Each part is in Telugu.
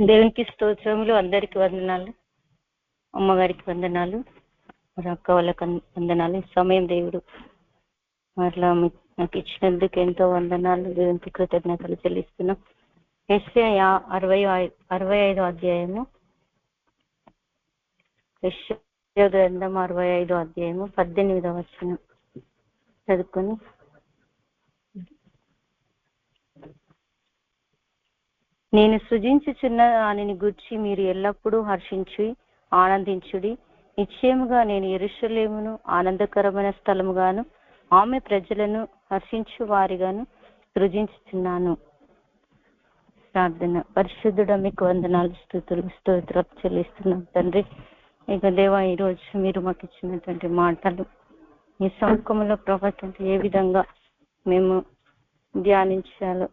దేవునికి స్తోత్రములు. అందరికి వందనాలు. అమ్మగారికి వందనాలు, మరి అక్క వాళ్ళకి వందనాలు. ఈ సమయం దేవుడు మరలా నాకు ఇచ్చినందుకు ఎంతో వందనాలు. దేవునికి కృతజ్ఞతలు చెల్లిస్తున్నాం. యెషయా 65 అధ్యాయము, యెషయా గ్రంథం 65 అధ్యాయము 18వ వచనం చదువుకొని నేను సృజించుచున్న దానిని గూర్చి మీరు ఎల్లప్పుడూ హర్షించి ఆనందించుడి. నిశ్చయముగా నేను యెరూషలేమును ఆనందకరమైన స్థలముగాను ఆమె ప్రజలను హర్షించు వారిగాను సృజించుచున్నాను. ప్రార్థన. పరిశుద్ధుడ మీకు వందనాలు, స్తుతులు స్తోత్రాలు చెల్లిస్తున్నాం తండ్రి. ఇక దేవా, ఈరోజు మీరు మాకు ఇచ్చినటువంటి మాటలు ఈ సముఖంలో ప్రభుత్వం ఏ విధంగా మేము ధ్యానించాలో,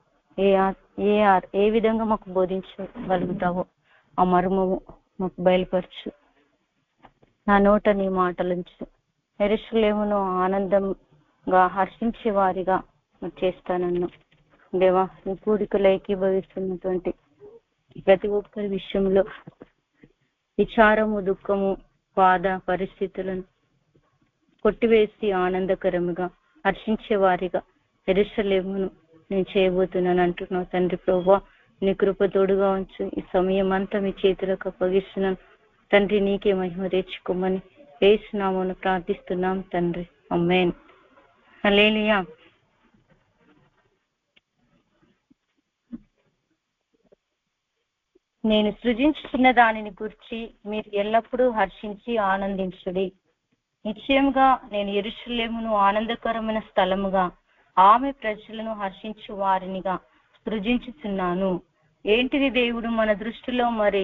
ఏ విధంగా మాకు బోధించగలుగుతావో ఆ మర్మము మాకు బయలుపరచు. నా నోట నీ మాటలుంచు. యెరూషలేమును ఆనందంగా హర్షించే వారిగా చేస్తానన్ను. దేవా, ఈ కూడికలో ఏకీభవిస్తున్నటువంటి ప్రతి ఒక్కరి విషయంలో విచారము, దుఃఖము, బాధ పరిస్థితులను కొట్టివేసి ఆనందకరముగా హర్షించే వారిగా యెరూషలేమును నేను చేయబోతున్నాను అంటున్నావు తండ్రి. ప్రభువా, నీ కృప తోడుగా ఉంచు. ఈ సమయం అంతా మీ చేతులకు అప్పగిస్తున్నాను తండ్రి. నీకే మహిమ తెచ్చుకోమని యేసు నామమున ప్రార్థిస్తున్నాం తండ్రి. ఆమేన్. హల్లెలూయా. నేను సృజించుతున్న దానిని గురించి మీరు ఎల్లప్పుడూ హర్షించి ఆనందించుడి. నిశ్చయముగా నేను యెరూషలేమును ఆనందకరమైన స్థలముగా ఆమె ప్రజలను హర్షించు వారినిగా సృజించుచున్నాను. ఏంటిది దేవుడు మన దృష్టిలో? మరి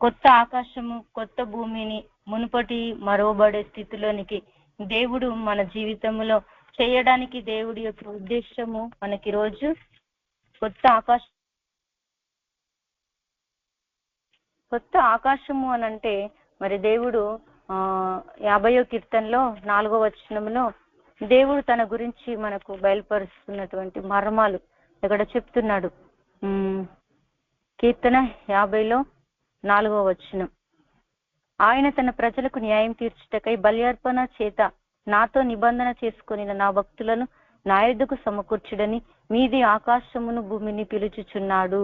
కొత్త ఆకాశము, కొత్త భూమిని మునుపటి మరవబడే స్థితిలోనికి దేవుడు మన జీవితంలో చేయడానికి దేవుడి యొక్క ఉద్దేశము మనకి రోజు కొత్త ఆకాశము అనంటే మరి దేవుడు 50వ కీర్తనలో 4వ వచనంలో దేవుడు తన గురించి మనకు బయలుపరుస్తున్నటువంటి మర్మాలు ఇక్కడ చెప్తున్నాడు. కీర్తన 50లో 4వ వచనం, ఆయన తన ప్రజలకు న్యాయం తీర్చుటకై బల్యార్పణ చేత నాతో నిబంధన చేసుకొని నా భక్తులను నా యొద్దకు సమకూర్చుడని మీది ఆకాశమును భూమిని పిలుచుచున్నాడు.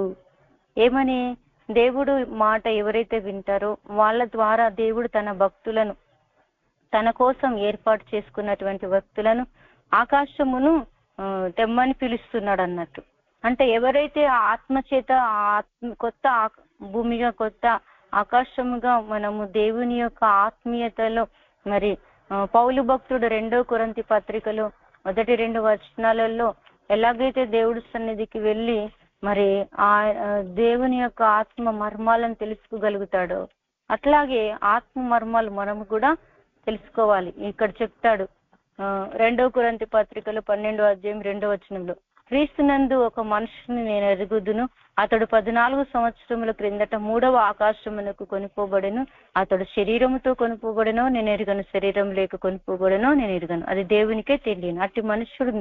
ఏమని? దేవుడు మాట ఎవరైతే వింటారో వాళ్ళ ద్వారా దేవుడు తన భక్తులను, తన కోసం ఏర్పాటు చేసుకున్నటువంటి భక్తులను ఆకాశమును తెమ్మని పిలుస్తున్నాడు అన్నట్టు. అంటే ఎవరైతే ఆత్మచేత కొత్త భూమిగా, కొత్త ఆకాశముగా మనము దేవుని యొక్క ఆత్మీయతలో మరి పౌలు భక్తుడు 2వ కొరింథీ పత్రికలో 1-2 వచనాలలో ఎలాగైతే దేవుడి సన్నిధికి వెళ్ళి మరి ఆ దేవుని యొక్క ఆత్మ మర్మాలను తెలుసుకోగలుగుతాడో అట్లాగే ఆత్మ మర్మాలు మనము కూడా తెలుసుకోవాలి. ఇక్కడ చెప్తాడు 2వ కొరింథీ పత్రికలో 12వ అధ్యాయం 2వ వచనంలో, క్రీస్తునందు ఒక మనుషుని నేను ఎరుగుదును, అతడు 14 సంవత్సరముల క్రిందట 3వ ఆకాశమునకు కొనిపోబడెను. అతడు శరీరముతో కొనిపోబడెనో నేను ఎరుగను, శరీరం లేక కొనిపోబడెనో నేను ఎరుగను, అది దేవునికే తెలియను. అట్టి మనుషుడు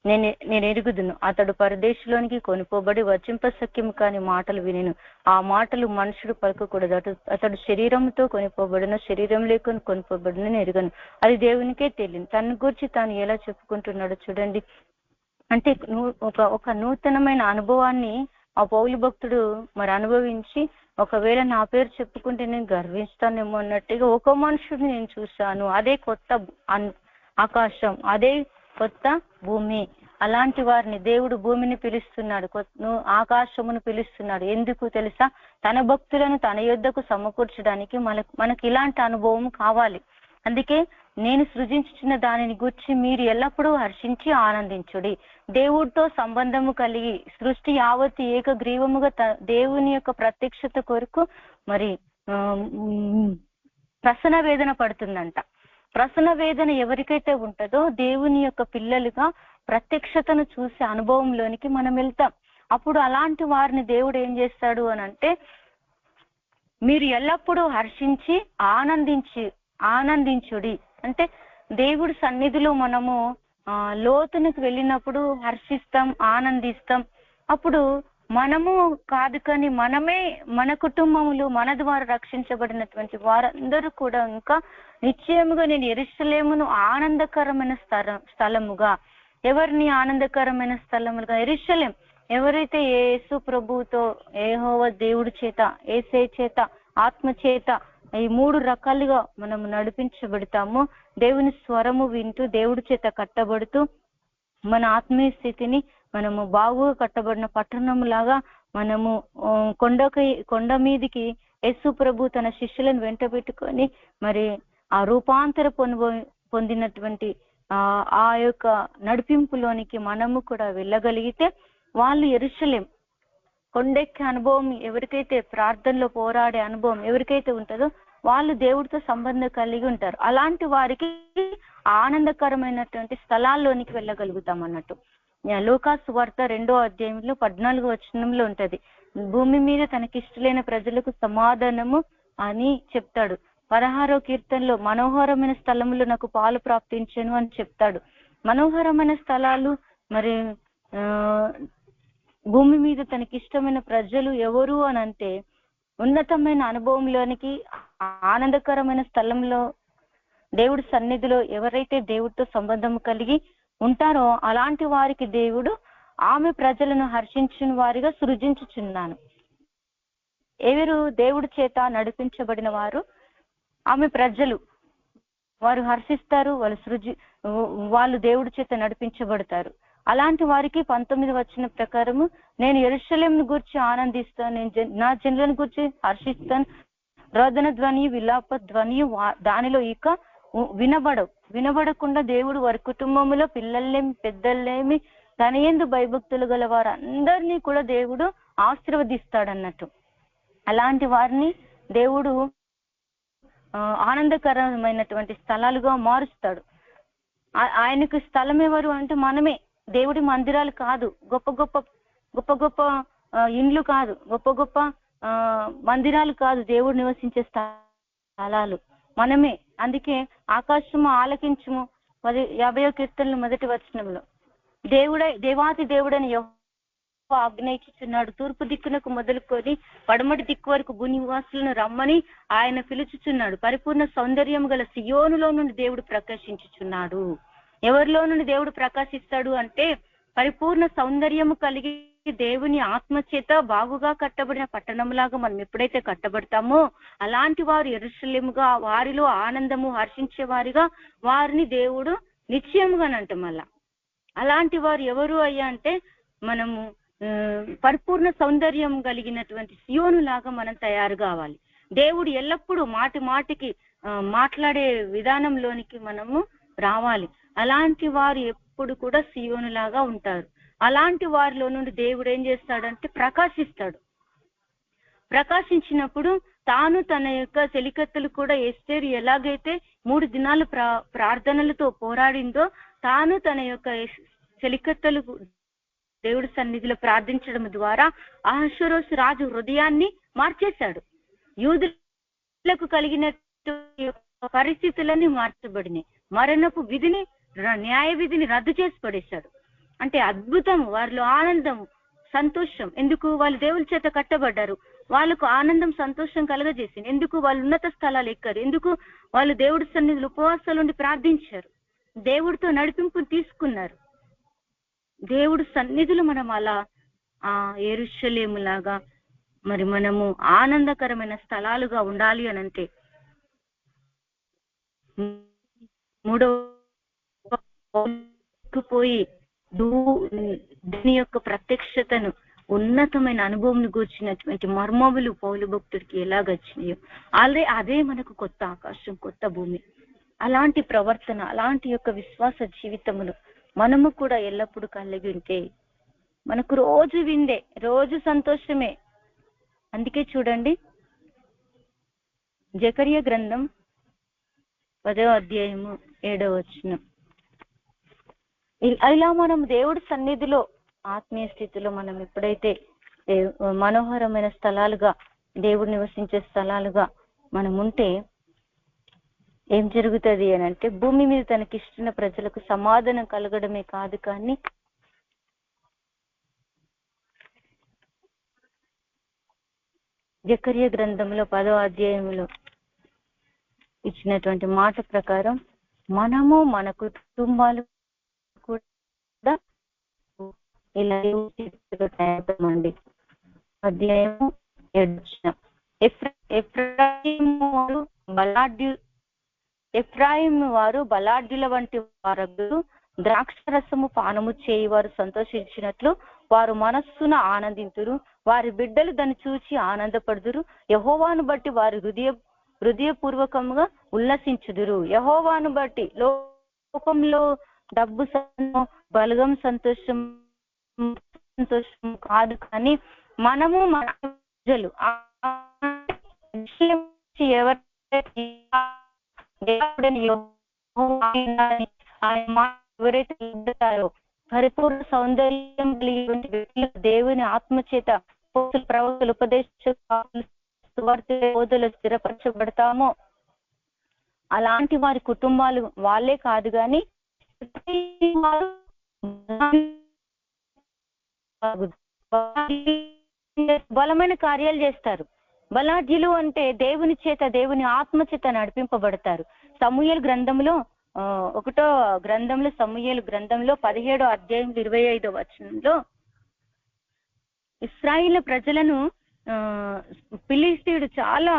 నేను ఎరుగుదును, అతడు పరదేశంలోనికి కొనిపోబడి వచింపశక్యము కాని మాటలు వినెను, ఆ మాటలు మనుషుడు పలకకూడదు. అతడు శరీరముతో కొనిపోబడను, శరీరం లేక కొనిపోబడను నేను ఎరుగను, అది దేవునికే తెలియను. తన గురించి తాను ఎలా చెప్పుకుంటున్నాడో చూడండి. అంటే ఒక నూతనమైన అనుభవాన్ని ఆ పౌలు భక్తుడు మరి అనుభవించి, ఒకవేళ నా పేరు చెప్పుకుంటే నేను గర్విస్తానేమో అన్నట్టుగా ఒక మనుషుడిని నేను చూశాను. అదే కొత్త ఆకాశం, అదే కొత్త భూమి. అలాంటి వారిని దేవుడు భూమిని పిలుస్తున్నాడు, ఆకాశమును పిలుస్తున్నాడు. ఎందుకు తెలుసా? తన భక్తులను తన యొద్దకు సమకూర్చడానికి మనకి ఇలాంటి అనుభవం కావాలి. అందుకే నేను సృజించుచున్న దానిని గురించి మీరు ఎల్లప్పుడూ హర్షించి ఆనందించుడి. దేవుడితో సంబంధము కలిగి సృష్టి యావత్తు ఏకగ్రీవముగా దేవుని యొక్క ప్రత్యక్షత కొరకు మరి ప్రసన్న వేదన పడుతుందంట. ప్రసన్న వేదన ఎవరికైతే ఉంటుందో దేవుని యొక్క పిల్లలుగా ప్రత్యక్షతను చూసే అనుభవంలోనికి మనం వెళ్తాం. అప్పుడు అలాంటి వారిని దేవుడు ఏం చేస్తాడు అని అంటే, మీరు ఎల్లప్పుడూ హర్షించి ఆనందించుడి. అంటే దేవుడి సన్నిధిలో మనము లోతునికి వెళ్ళినప్పుడు హర్షిస్తాం, ఆనందిస్తాం. అప్పుడు మనము కాదు, కానీ మనమే, మన కుటుంబములు, మన ద్వారా రక్షించబడినటువంటి వారందరూ కూడా ఇంకా నిశ్చయముగా నేను యెరూషలేమును ఆనందకరమైన స్థలముగా, ఎవరిని ఆనందకరమైన స్థలములుగా? యెరూషలేం. ఎవరైతే యేసు ప్రభువుతో, యెహోవా దేవుడి చేత, యేసే చేత, ఆత్మ చేత ఈ 3 రకాలుగా మనము నడిపించబడతాము. దేవుని స్వరము వింటూ, దేవుడి చేత కట్టబడుతూ, మన ఆత్మీయ స్థితిని మనము బాగుగా కట్టబడిన పట్టణం లాగా మనము కొండ మీదికి యేసు ప్రభు తన శిష్యులను వెంట పెట్టుకొని మరి ఆ రూపాంతర పొందినటువంటి ఆ యొక్క నడిపింపులోనికి మనము కూడా వెళ్ళగలిగితే, వాళ్ళు యెరూషలేం కొండెక్కే అనుభవం ఎవరికైతే, ప్రార్థనలో పోరాడే అనుభవం ఎవరికైతే ఉంటుందో వాళ్ళు దేవుడితో సంబంధం కలిగి ఉంటారు. అలాంటి వారికి ఆనందకరమైనటువంటి స్థలాల్లోనికి వెళ్ళగలుగుతాం అన్నట్టు. లూకాసు వార్త 2వ అధ్యాయంలో 14వ వచనంలో ఉంటది, భూమి మీద తనకిష్టలైన ప్రజలకు సమాధానము అని చెప్తాడు. 16వ కీర్తనలో మనోహరమైన స్థలములు నాకు పాలు ప్రాప్తించను అని చెప్తాడు. మనోహరమైన స్థలాలు మరి భూమి మీద తనకిష్టమైన ప్రజలు ఎవరు అని అంటే, ఉన్నతమైన అనుభవంలోనికి, ఆనందకరమైన స్థలంలో, దేవుడి సన్నిధిలో ఎవరైతే దేవుడితో సంబంధం కలిగి ఉంటారో అలాంటి వారికి దేవుడు ఆమె ప్రజలను హర్షించిన వారిగా సృజించుచున్నాను. ఎవరు దేవుడి చేత నడిపించబడిన వారు? ఆమె ప్రజలు. వారు హర్షిస్తారు, వాళ్ళు దేవుడి చేత నడిపించబడతారు. అలాంటి వారికి 19వ వచనం ప్రకారము, నేను యెరూషలేమును గురించి ఆనందిస్తాను, నేను నా జనులను గురించి హర్షిస్తాను, రోదన ధ్వని, విలాప ధ్వని దానిలో ఇక వినబడకుండా దేవుడు వారి కుటుంబంలో పిల్లల్నేమి, పెద్దల్నేమి, తన యందు భయభక్తులు గల వారందరినీ కూడా దేవుడు ఆశీర్వదిస్తాడన్నట్టు. అలాంటి వారిని దేవుడు ఆనందకరమైనటువంటి స్థలాలుగా మారుస్తాడు. ఆయనకు స్థలం ఎవరు అంటే మనమే. దేవుడి మందిరాలు కాదు, గొప్ప గొప్ప ఇండ్లు కాదు, గొప్ప మందిరాలు కాదు, దేవుడు నివసించే స్థలాలు మనమే. అందుకే ఆకాశము ఆలకించుము 50వ కీర్తనలు 1వ వచనంలో, దేవాది దేవుడని యెహోవా ఆజ్ఞయించుచున్నాడు, తూర్పు దిక్కునకు మొదలుకొని పడమటి దిక్కు వరకు భూనివాసులను రమ్మని ఆయన పిలుచుచున్నాడు. పరిపూర్ణ సౌందర్యం గల సియోనులో నుండి దేవుడు ప్రకాశించుచున్నాడు. ఎవరిలో నుండి దేవుడు ప్రకాశిస్తాడు అంటే, పరిపూర్ణ సౌందర్యము కలిగి దేవుని ఆత్మ చేత బాగుగా కట్టబడిన పట్టణంలాగా మనం ఎప్పుడైతే కట్టబడతామో, అలాంటి వారు యెరూషలేముగా, వారిలో ఆనందము హర్షించే వారిగా వారిని దేవుడు నిశ్చయముగానంట. మళ్ళా అలాంటి వారు ఎవరు అయ్యా అంటే, మనము పరిపూర్ణ సౌందర్యం కలిగినటువంటి సియోను లాగా మనం తయారు కావాలి. దేవుడు ఎల్లప్పుడూ మాటికి మాట్లాడే విధానంలోనికి మనము రావాలి. అలాంటి వారు ఎప్పుడు కూడా సియోను లాగా ఉంటారు. అలాంటి వారిలో నుండి దేవుడు ఏం చేస్తాడంటే ప్రకాశిస్తాడు. ప్రకాశించినప్పుడు తాను తన యొక్క చెలికత్తెలు కూడా ఎస్తేరు ఎలాగైతే 3 దినాలు ప్రార్థనలతో పోరాడిందో, తాను తన యొక్క చెలికత్తెలు దేవుడి సన్నిధిలో ప్రార్థించడం ద్వారా అహష్వేరోషు రాజు హృదయాన్ని మార్చేశాడు. యూదులకు కలిగిన పరిస్థితులన్నీ మార్చబడినాయి. మరణపు విధిని, న్యాయ విధిని రద్దు చేసి పడేశాడు. అంటే అద్భుతం, వారిలో ఆనందం, సంతోషం. ఎందుకు? వాళ్ళు దేవుడి చేత కట్టబడ్డారు. వాళ్ళకు ఆనందం, సంతోషం కలగజేసింది. ఎందుకు? వాళ్ళు ఉన్నత స్థలాలు ఎక్కారు. ఎందుకు? వాళ్ళు దేవుడి సన్నిధిలో ఉపవాసాలుండి ప్రార్థించారు, దేవుడితో నడిపింపు తీసుకున్నారు. దేవుడి సన్నిధిలో మనం అలా యెరూషలేము లాగా మరి మనము ఆనందకరమైన స్థలాలుగా ఉండాలి అని అంటే, 3వ పోయి దీని యొక్క ప్రత్యక్షతను, ఉన్నతమైన అనుభవం గూర్చినటువంటి మర్మములు పౌలు భక్తుడికి ఎలాగొచ్చినాయో అదే మనకు కొత్త ఆకాశం, కొత్త భూమి. అలాంటి ప్రవర్తన, అలాంటి యొక్క విశ్వాస జీవితములు మనము కూడా ఎల్లప్పుడూ కలిగి ఉంటే మనకు రోజు విందే, రోజు సంతోషమే. అందుకే చూడండి, జకర్యా గ్రంథం 10వ అధ్యాయము 7వ వచనం, ఇలా మనం దేవుడి సన్నిధిలో ఆత్మీయ స్థితిలో మనం ఎప్పుడైతే మనోహరమైన స్థలాలుగా, దేవుడు నివసించే స్థలాలుగా మనం ఉంటే ఏం జరుగుతుంది అని అంటే, భూమి మీద తనకి ఇష్టమైన ప్రజలకు సమాధానం కలగడమే కాదు, కానీ జకర్యా గ్రంథంలో 10వ అధ్యాయంలో ఇచ్చినటువంటి మాట ప్రకారం మనము మన కుటుంబాలు కూడా ఇలా తయారవుతామండి. అధ్యాయము 7 ఎఫ్రాయిము వారు బలాఢ్యుల వంటి వారు, ద్రాక్షరసము పానము చేయి వారు సంతోషించినట్లు వారు మనస్సున ఆనందింతురు, వారి బిడ్డలు దాన్ని చూచి ఆనందపడుదురు, యెహోవాను బట్టి వారు హృదయపూర్వకముగా ఉల్లసించుదురు. యెహోవాను బట్టి లోకంలో డబ్బు బలగం సంతోషం కాదు, కానీ మనము మన ప్రజలు ఎవరైతే ఉంటారో పరిపూర్ణ సౌందర్యం కలిగినటువంటి వ్యక్తులకు దేవుని ఆత్మచేత ప్రవక్తలు ఉపదేశాలు స్థిరపరచబడతామో అలాంటి వారి కుటుంబాలు వాళ్ళే కాదు, కానీ బలమైన కార్యాలు చేస్తారు. బలాఢ్యులు అంటే దేవుని చేత, దేవుని ఆత్మ చేత నడిపింపబడతారు. సమూయేలు గ్రంథంలో 1వ గ్రంథంలో సమూయేలు గ్రంథంలో 17వ అధ్యాయం 25వ వచనంలో ఇశ్రాయేలు ప్రజలను ఫిలిష్తీయుడు చాలా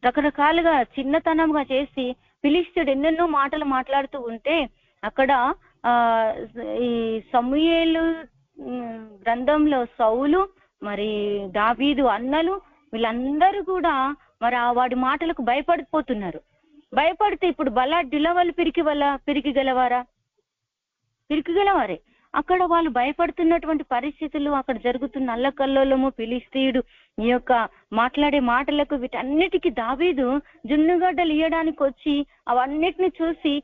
రకరకాలుగా చిన్నతనంగా చేసి ఫిలిష్తీయుడు ఎన్నెన్నో మాటలు మాట్లాడుతూ ఉంటే అక్కడ ఈ సమూయేలు గ్రంథంలో సౌలు మరి దావీదు అన్నలు వీళ్ళందరూ కూడా మరి వాడి మాటలకు భయపడిపోతున్నారు. భయపడితే ఇప్పుడు బలాఢ్యుల వాళ్ళు పిరికిగలవారే. అక్కడ వాళ్ళు భయపడుతున్నటువంటి పరిస్థితులు, అక్కడ జరుగుతున్న అల్లకల్లోలము, ఫిలిష్తీయుడు ఈ యొక్క మాట్లాడే మాటలకు వీటన్నిటికీ దావీదు జున్నుగడ్డలు ఇయ్యడానికి వచ్చి అవన్నిటిని చూసి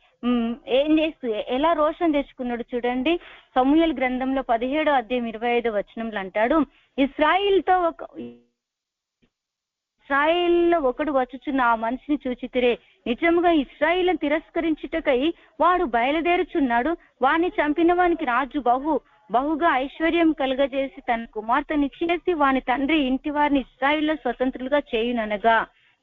ఏం చేస్తూ ఎలా రోషం తెచ్చుకున్నాడు చూడండి. సమూయేలు గ్రంథంలో 17వ అధ్యాయం 25వ వచనంలో అంటాడు, ఇశ్రాయేల్లో ఒకడు వచ్చుచున్న ఆ మనిషిని చూచితిరే, నిజముగా ఇశ్రాయేలును తిరస్కరించుటకై వాడు బయలుదేరుచున్నాడు, వాణ్ణి చంపిన వానికి రాజు బహుగా ఐశ్వర్యం కలుగజేసి తన కుమార్తెనిచ్చేసి వాని తండ్రి ఇంటి వారిని ఇశ్రాయేల్లో స్వతంత్రులుగా చేయుననగా.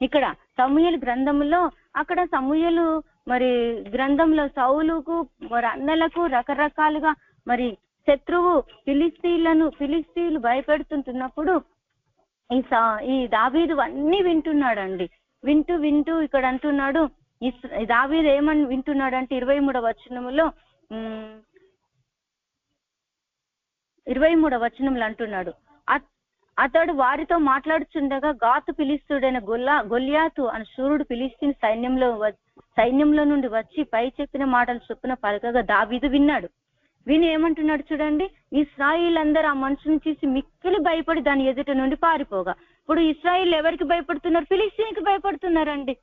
ఇక్కడ సమూయేలు గ్రంథంలో అక్కడ సమూయేలు మరి గ్రంథంలో సౌలుకు మరి అన్నలకు రకరకాలుగా మరి శత్రువు ఫిలిష్తీయులు భయపెడుతుంటున్నప్పుడు ఈ దావీదు అన్ని వింటున్నాడండి. వింటూ ఇక్కడ అంటున్నాడు, దావీదు ఏమని వింటున్నాడు అంటే 23వ వచనంలో 23వ వచనంలో అంటున్నాడు, అతడు వారితో మాట్లాడుచుండగా గాతు ఫిలిష్తీయుడైన గొల్యాతు అని శూరుడు ఫిలిష్తీయుని సైన్యంలో నుండి వచ్చి పై చెప్పిన మాటలు చొప్పున పలకగా దావీదు విన్నాడు. విని ఏమంటున్నాడు చూడండి, ఇశ్రాయేలందరూ ఆ మనుషుని చూసి మిక్కిలి భయపడి దాని ఎదుట నుండి పారిపోగా. ఇప్పుడు ఇశ్రాయేల్ ఎవరికి భయపడుతున్నారు? ఫిలిష్తీయునికి భయపడుతున్నారండి.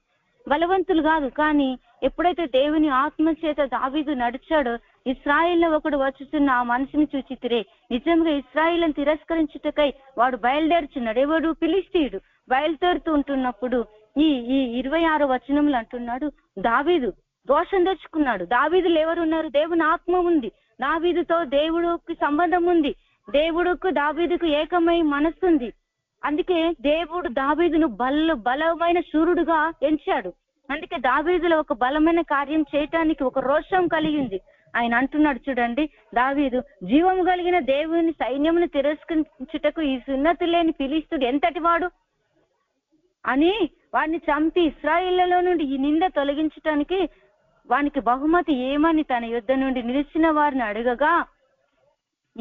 బలవంతులు కాదు, కానీ ఎప్పుడైతే దేవుని ఆత్మ చేత దావీదు నడిచాడో ఇశ్రాయేల్లో ఒకడు వచ్చుతున్న ఆ మనిషిని చూచితిరే, నిజంగా ఇశ్రాయేలును తిరస్కరించుటకై వాడు బయలుదేరుచున్నాడు. ఎవడు? ఫిలిష్తీయుడు బయలుదేరుతూ ఉంటున్నప్పుడు ఈ 26వ వచనంలో అంటున్నాడు, దావీదు రోషం తెచ్చుకున్నాడు. దావీదులు ఎవరున్నారు? దేవుని ఆత్మ ఉంది, దావీదుతో దేవుడికి సంబంధం ఉంది, దేవుడుకు దావీదుకు ఏకమై మనస్సుంది. అందుకే దేవుడు దావీదును బలమైన శూరుడుగా ఎంచాడు. అందుకే దావీదులో ఒక బలమైన కార్యం చేయటానికి ఒక రోషం కలిగింది. ఆయన అంటున్నాడు చూడండి, దావీదు జీవము కలిగిన దేవుని సైన్యమును తిరస్కరించుటకు ఈ సున్నతి లేని ఫిలిష్తీయుడు ఎంతటి వాడు అని వాడిని చంపి ఇశ్రాయేలులో నుండి ఈ నింద తొలగించటానికి వానికి బహుమతి ఏమని తన యుద్ధ నుండి నిలిచిన వారిని అడగగా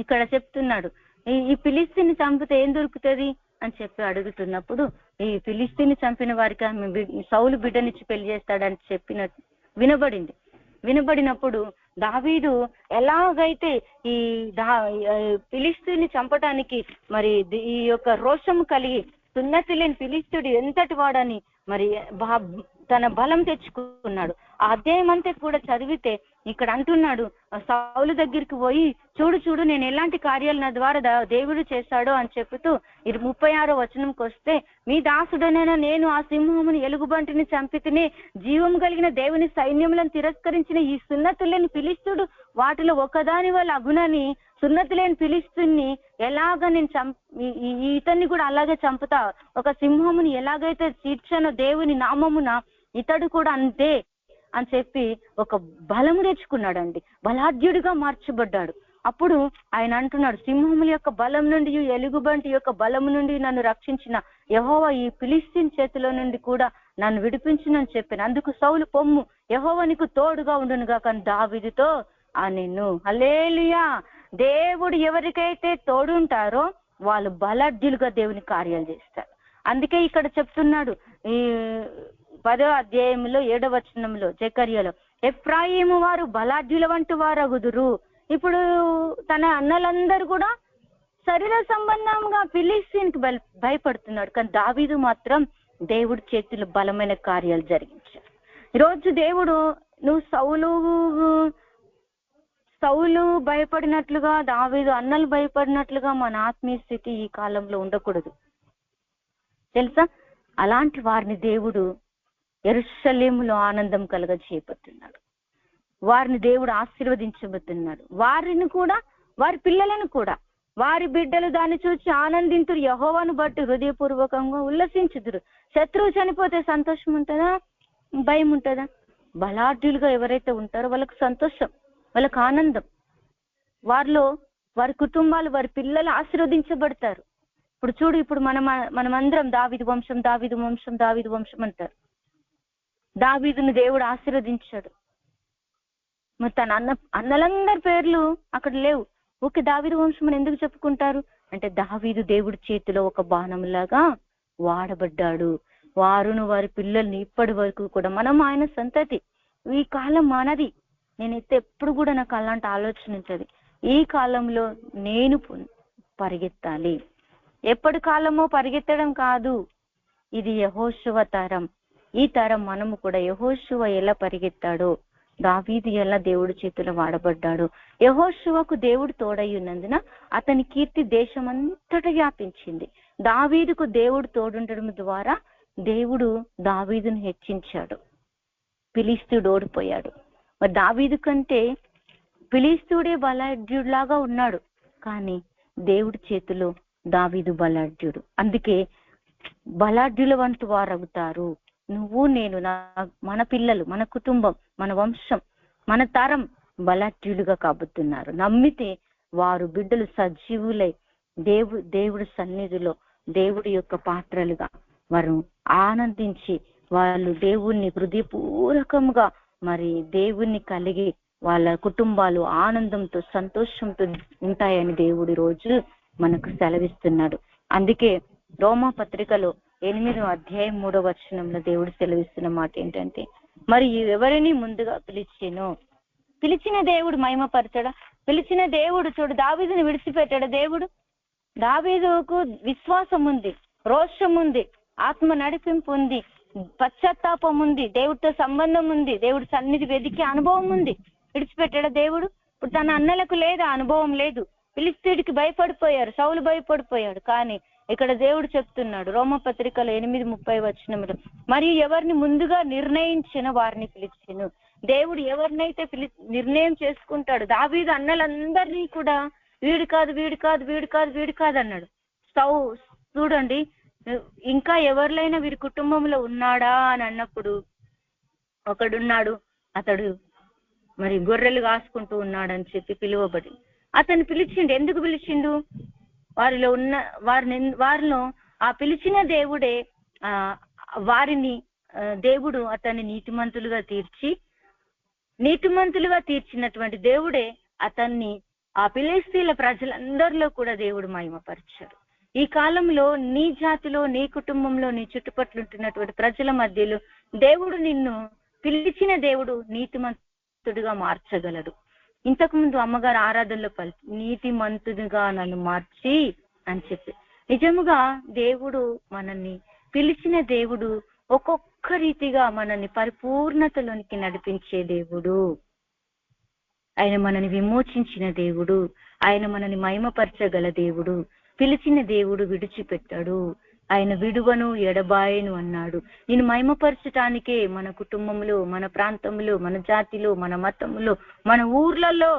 ఇక్కడ చెప్తున్నాడు, ఈ ఫిలిష్తీయుని చంపితే ఏం దొరుకుతుంది అని చెప్పి అడుగుతున్నప్పుడు ఈ ఫిలిష్తీయుని చంపిన వారికి సౌలు బిడ్డనిచ్చి పెళ్లి చేస్తాడని చెప్పినట్టు వినబడినప్పుడు దావీదు ఎలాగైతే ఈ ఫిలిష్తీయుని చంపటానికి మరి ఈ యొక్క రోషం కలిగి సున్నతి లేని ఫిలిష్తీయుడు ఎంతటి వాడని మరి తన బలం తెచ్చుకున్నాడు. అధ్యాయమంతా కూడా చదివితే ఇక్కడ అంటున్నాడు, సౌలు దగ్గరికి పోయి చూడు నేను ఎలాంటి కార్యాలు నా ద్వారా దేవుడు చేశాడో అని చెబుతూ 36వ వచనంకి వస్తే, మీ దాసుడనైనా నేను ఆ సింహముని ఎలుగుబంటిని చంపితిని, జీవం కలిగిన దేవుని సైన్యములను తిరస్కరించిన ఈ సున్నతులేని ఫిలిష్తుడు వాటిలో ఒకదాని వల్ల అగునని, సున్నతులేని ఫిలిష్తుని ఎలాగ నేను ఇతన్ని కూడా అలాగే చంపుతా, ఒక సింహముని ఎలాగైతే చీర్చానో దేవుని నామమున ఇతడు కూడా అంతే అని చెప్పి ఒక బలము తెచ్చుకున్నాడండి, బలాఢ్యుడిగా మార్చబడ్డాడు. అప్పుడు ఆయన అంటున్నాడు, సింహముల యొక్క బలం నుండి, ఎలుగుబంటి యొక్క బలము నుండి నన్ను రక్షించిన యెహోవా ఈ ఫిలిష్తీన్ చేతిలో నుండి కూడా నన్ను విడిపించునని చెప్పాను. అందుకు సౌలు, పొమ్ము యెహోవా నీకు తోడుగా ఉండునుగా కానీ దావీదుతో అనెను. హల్లెలూయా. దేవుడు ఎవరికైతే తోడుంటారో వాళ్ళు బలాఢ్యులుగా దేవుని కార్యాలు చేస్తారు. అందుకే ఇక్కడ చెప్తున్నాడు ఈ 10వ అధ్యాయంలో 7వ వచనంలో జకర్యాలో, ఎఫ్రాయిము వారు బలాఢ్యుల వంటి వారగుదురు. ఇప్పుడు తన అన్నలందరూ కూడా శరీర సంబంధంగా ఫిలిష్తీన్కి భయపడుతున్నాడు, కానీ దావీదు మాత్రం దేవుడి చేతిలో బలమైన కార్యాలు జరిగించాడు. ఈరోజు దేవుడు నువ్వు సౌలు భయపడినట్లుగా, దావీదు అన్నలు భయపడినట్లుగా మన ఆత్మీయ స్థితి ఈ కాలంలో ఉండకూడదు తెలుసా. అలాంటి వారిని దేవుడు యెరూషలేములో ఆనందం కలగజేయబోతున్నాడు, వారిని దేవుడు ఆశీర్వదించబోతున్నాడు. వారిని కూడా, వారి పిల్లలను కూడా, వారి బిడ్డలు దాన్ని చూసి ఆనందింతురు, యెహోవాను బట్టి హృదయపూర్వకంగా ఉల్లసించుదురు. శత్రువు చనిపోతే సంతోషం ఉంటుందా, భయం ఉంటుందా? బలాఢ్యులుగా ఎవరైతే ఉంటారో వాళ్ళకు సంతోషం, వాళ్ళకు ఆనందం. వారిలో వారి కుటుంబాలు, వారి పిల్లలు ఆశీర్వదించబడతారు. ఇప్పుడు చూడు, ఇప్పుడు మనమందరం దావీదు వంశం దావీదు వంశం దావీదు వంశం అంటారు. దావీదును దేవుడు ఆశీర్వదించాడు. మరి తన అన్నలందరి పేర్లు అక్కడ లేవు, ఓకే దావీదు వంశం అని ఎందుకు చెప్పుకుంటారు అంటే, దావీదు దేవుడి చేతిలో ఒక బాణంలాగా వాడబడ్డాడు. వారును వారి పిల్లల్ని ఇప్పటి వరకు కూడా మనం ఆయన సంతతి, ఈ కాలం మనది. నేనైతే ఎప్పుడు కూడా నాకు అలాంటి ఆలోచన ఉంటుంది, ఈ కాలంలో నేను పరిగెత్తాలి. ఎప్పటి కాలమో పరిగెత్తడం కాదు, ఇది యెహోషువ తరం. ఈ తరం మనము కూడా యెహోషువ ఎలా పరిగెత్తాడో, దావీదు ఎలా దేవుడి చేతిలో వాడబడ్డాడు, యెహోషువకు దేవుడు తోడై ఉన్నందున అతని కీర్తి దేశమంతటా వ్యాపించింది. దావీదుకు దేవుడు తోడుండడం ద్వారా దేవుడు దావీదును హెచ్చించాడు. ఫిలిష్తీయుడు ఓడిపోయాడు. మరి దావీదు కంటే ఫిలిష్తీయుడే బలాఢ్యుడిలాగా ఉన్నాడు, కానీ దేవుడి చేతిలో దావీదు బలాఢ్యుడు. అందుకే బలాఢ్యుల వంటి వారు అవుతారు. నువ్వు నేను, మన పిల్లలు, మన కుటుంబం, మన వంశం, మన తరం బలాఢ్యులుగా కాబోతున్నారు. నమ్మితే వారు బిడ్డలు సజీవులై దేవుడి సన్నిధిలో దేవుడి యొక్క పాత్రలుగా వారు ఆనందించి, వాళ్ళు దేవుణ్ణి హృదయపూర్వకంగా మరి దేవుణ్ణి కలిగి వాళ్ళ కుటుంబాలు ఆనందంతో సంతోషంతో ఉంటాయని దేవుడి రోజు మనకు సెలవిస్తున్నాడు. అందుకే రోమా పత్రికలో 8వ అధ్యాయం 3వ వచనంలో దేవుడు సెలవిస్తున్న మాట ఏంటంటే, మరి ఎవరిని ముందుగా పిలిచిన దేవుడు మహిమపరచడా? పిలిచిన దేవుడు చూడు, దావీదుని విడిచిపెట్టాడు దేవుడు. దావీదుకు విశ్వాసం ఉంది, రోషం ఉంది, ఆత్మ నడిపింపు ఉంది, పశ్చాత్తాపం ఉంది, దేవుడితో సంబంధం ఉంది, దేవుడి సన్నిధి వెదికే అనుభవం ఉంది. విడిచిపెట్టాడా దేవుడు? ఇప్పుడు తన అన్నలకు లేదా అనుభవం లేదు. ఫిలిష్తీయుడికి భయపడిపోయారు, సౌలు భయపడిపోయాడు. కానీ ఇక్కడ దేవుడు చెప్తున్నాడు రోమపత్రికలో 8:30 వచనంలో, మరియు ఎవరిని ముందుగా నిర్ణయించిన వారిని పిలిచెను. దేవుడు ఎవరినైతే నిర్ణయం చేసుకుంటాడు, దావీదు అన్నలందరినీ కూడా వీడు కాదు వీడు కాదు వీడు కాదు వీడు కాదు అన్నాడు. చూడండి, ఇంకా ఎవరిలైనా వీరి కుటుంబంలో ఉన్నాడా అని అన్నప్పుడు ఒకడున్నాడు, అతడు మరి గొర్రెలు కాసుకుంటూ ఉన్నాడని చెప్పి పిలువబడి అతను పిలిచిండు. ఎందుకు పిలిచిండు? వారిలో ఆ పిలిచిన దేవుడే వారిని దేవుడు అతన్ని నీతిమంతులుగా తీర్చినటువంటి దేవుడే అతన్ని ఆ ఫిలిష్తీయుల ప్రజలందరిలో కూడా దేవుడు మహిమపరిచాడు. ఈ కాలంలో నీ జాతిలో, నీ కుటుంబంలో, నీ చుట్టుపక్కల ఉంటున్నటువంటి ప్రజల మధ్యలో దేవుడు నిన్ను పిలిచిన దేవుడు నీతిమంతుడిగా మార్చగలడు. ఇంతకు ముందు అమ్మగారు ఆరాధనలో నీతిమంతుడిగా నన్ను మార్చి అని చెప్పి, నిజముగా దేవుడు మనల్ని పిలిచిన దేవుడు ఒక్కొక్క గొప్ప రీతిగా మనల్ని పరిపూర్ణతలోనికి నడిపించే దేవుడు. ఆయన మనని విమోచించిన దేవుడు. ఆయన మనని మహిమపరచగల దేవుడు. పిలిచిన దేవుడు విడిచిపెట్టాడు. ఆయన విడువను ఎడబాయను అన్నాడు. నేను మహిమపరచటానికే మన కుటుంబంలో, మన ప్రాంతంలో, మన జాతిలో, మన మతంలో, మన ఊర్లలో